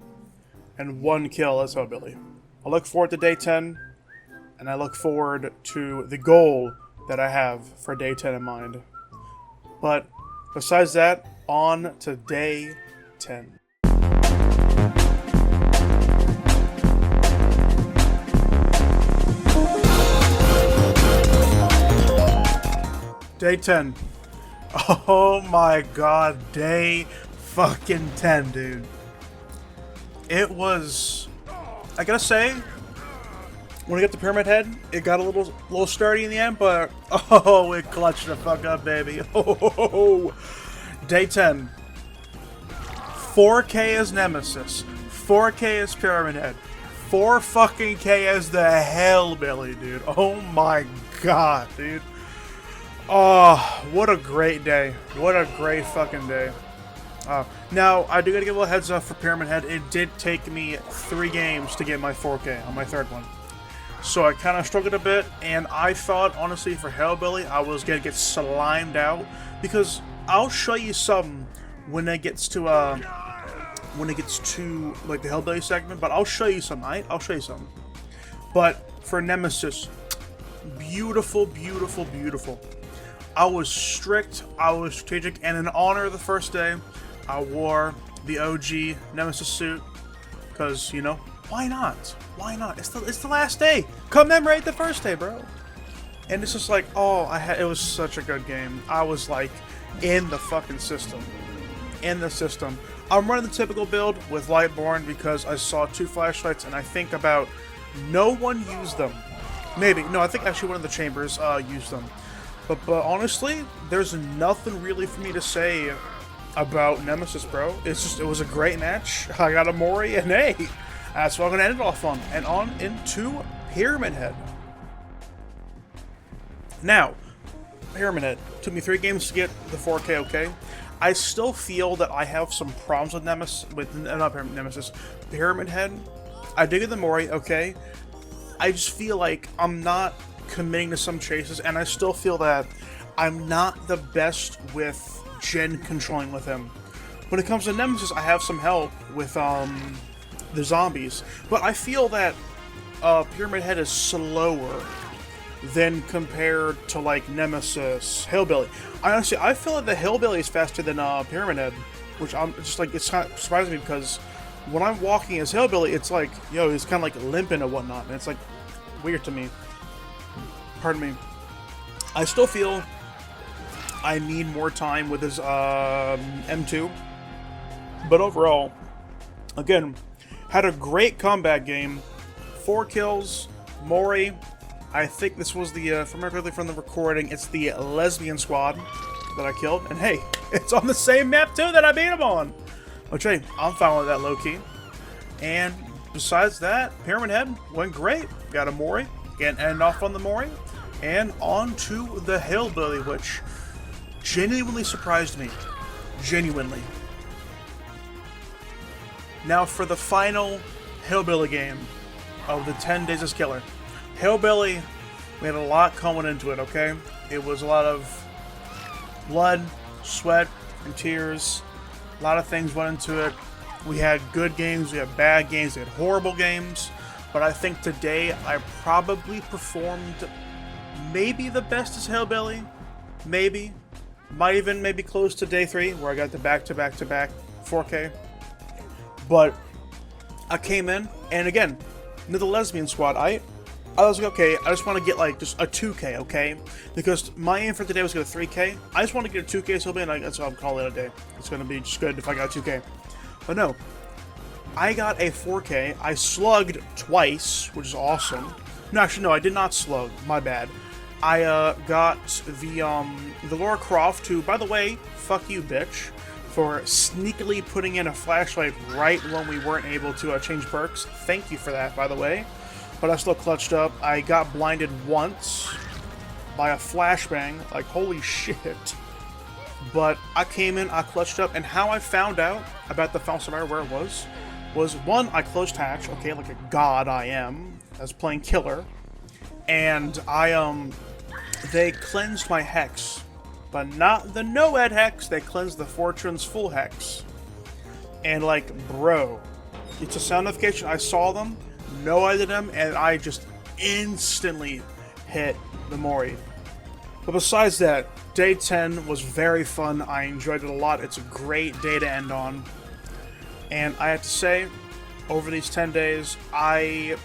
and 1 kill as Hillbilly. I look forward to day 10, and I look forward to the goal that I have for day 10 in mind. But besides that, on to day 10. Day 10. Oh my god, day fucking 10, dude. It was, I gotta say, when I get the Pyramid Head, it got a little sturdy in the end, but oh, it clutched the fuck up, baby. Oh, day 10. 4K as Nemesis, 4K as Pyramid Head, 4 fucking K as the Hillbilly, dude. Oh my god, dude. Oh, what a great day. What a great fucking day. Now, I do gotta give a little heads up for Pyramid Head. It did take me 3 games to get my 4K on my 3rd one. So I kind of struggled a bit, and I thought, honestly, for Hillbilly, I was gonna get slimed out. Because I'll show you some when it gets to, like, the Hillbilly segment, but I'll show you some, right? I'll show you some. But for Nemesis, beautiful, beautiful, beautiful. I was strict, I was strategic, and in honor of the first day, I wore the OG Nemesis suit, because, you know, why not? Why not? It's the last day. Commemorate the first day, bro. And it's just like, oh, it was such a good game. I was like in the fucking system. In the system. I'm running the typical build with Lightborn because I saw 2 flashlights and I think about no one used them. Maybe. No, I think actually one of the chambers used them. But honestly, there's nothing really for me to say about Nemesis, bro. It's just, it was a great match. I got a Mori, and hey, that's what I'm going to end it off on. And on into Pyramid Head. Now, Pyramid Head. Took me 3 games to get the 4K, okay? I still feel that I have some problems with Nemesis, Pyramid Head. I dig the Mori, okay? I just feel like I'm not committing to some chases, and I still feel that I'm not the best with gen controlling with him. When it comes to Nemesis, I have some help with the zombies, but I feel that Pyramid Head is slower than compared to like Nemesis, Hillbilly. I feel like the Hillbilly is faster than Pyramid Head, which I'm just like, it's kind of surprising me because when I'm walking as Hillbilly, it's like, yo, he's kind of like limping and whatnot, and it's like weird to me. Pardon me. I still feel I need more time with his M2. But overall, again, had a great combat game. 4 kills, Mori. I think this was the, if I remember correctly from the recording, it's the lesbian squad that I killed. And hey, it's on the same map too that I beat him on. Which, hey, I'm fine with that low-key. And besides that, Pyramid Head went great. Got a Mori, and end off on the Mori. And on to the Hillbilly, which genuinely surprised me. Genuinely. Now for the final Hillbilly game of the 10 Days as Killer. Hillbilly, we had a lot coming into it, okay? It was a lot of blood, sweat, and tears. A lot of things went into it. We had good games, we had bad games, we had horrible games. But I think today I probably performed maybe the best as Hillbilly. Maybe. Might even maybe close to day 3, where I got the back-to-back-to-back 4K. But I came in, and again, the lesbian squad, I was like, okay, I just want to get like just a 2K, okay? Because my aim for today was to get a 3K. I just want to get a 2K so bad, and that's what I'm calling it a day. It's going to be just good if I got a 2K. But no, I got a 4K. I slugged twice, which is awesome. No, actually, no, I did not slug. My bad. I got the Lara Croft, who, by the way, fuck you, bitch, for sneakily putting in a flashlight right when we weren't able to change perks. Thank you for that, by the way. But I still clutched up. I got blinded once by a flashbang. Like, holy shit. But I came in, I clutched up, and how I found out about the final survivor where it was one, I closed hatch, okay, like a god I am, as playing killer. And they cleansed my hex. But not the no-ed hex, they cleansed the Fortune's full hex. And like, bro, it's a sound notification, I saw them, no-eded them, and I just instantly hit the Mori. But besides that, day 10 was very fun, I enjoyed it a lot, it's a great day to end on. And I have to say, over these 10 days, I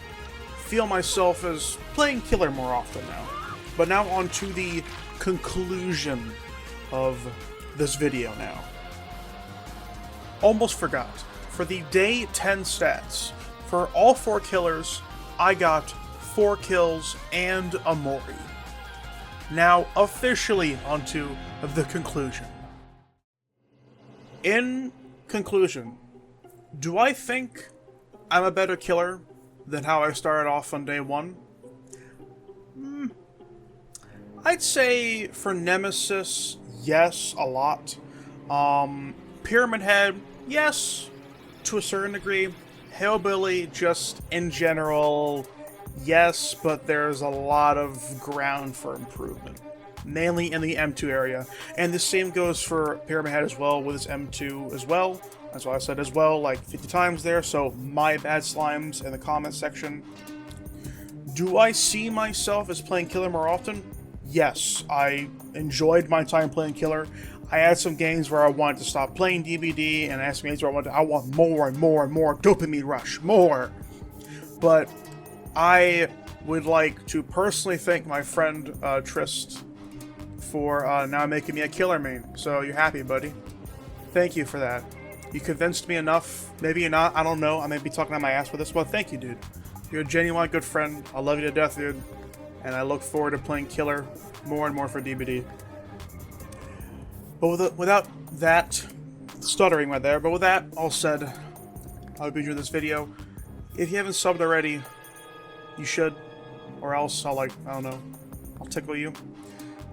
feel myself as playing killer more often now. But now on to the conclusion of this video now. Almost forgot. For the day 10 stats, for all 4 killers, I got 4 kills and a Mori. Now, officially onto the conclusion. In conclusion, do I think I'm a better killer than how I started off on day 1? I'd say for Nemesis, yes, a lot. Pyramid Head, yes, to a certain degree. Hillbilly, just in general, yes, but there's a lot of ground for improvement. Mainly in the M2 area. And the same goes for Pyramid Head as well, with his M2 as well. That's why I said as well, like 50 times there, so my bad slimes in the comment section. Do I see myself as playing killer more often? Yes, I enjoyed my time playing killer. I had some games where I wanted to stop playing DBD, and I had some games where I want more and more and more dopamine rush, more. But I would like to personally thank my friend Trist for now making me a killer main. So you're happy, buddy. Thank you for that. You convinced me enough. Maybe you're not. I don't know. I may be talking out my ass with this, but thank you, dude. You're a genuine good friend. I love you to death, dude. And I look forward to playing killer more and more for DBD. But without that stuttering right there, but with that all said, I hope you enjoyed this video. If you haven't subbed already, you should. Or else I'll I don't know, I'll tickle you.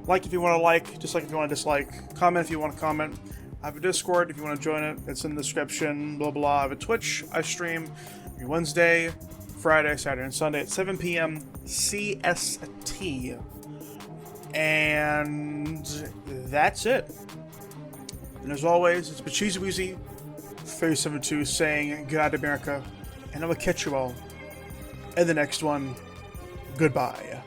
Like if you want to like, dislike if you want to dislike. Comment if you want to comment. I have a Discord if you want to join it. It's in the description, blah blah. I have a Twitch. I stream every Wednesday, Friday, Saturday, and Sunday at 7 p.m. CST. And that's it. And as always, it's Cheesy Weezy 372 saying God America, and I will catch you all in the next one. Goodbye.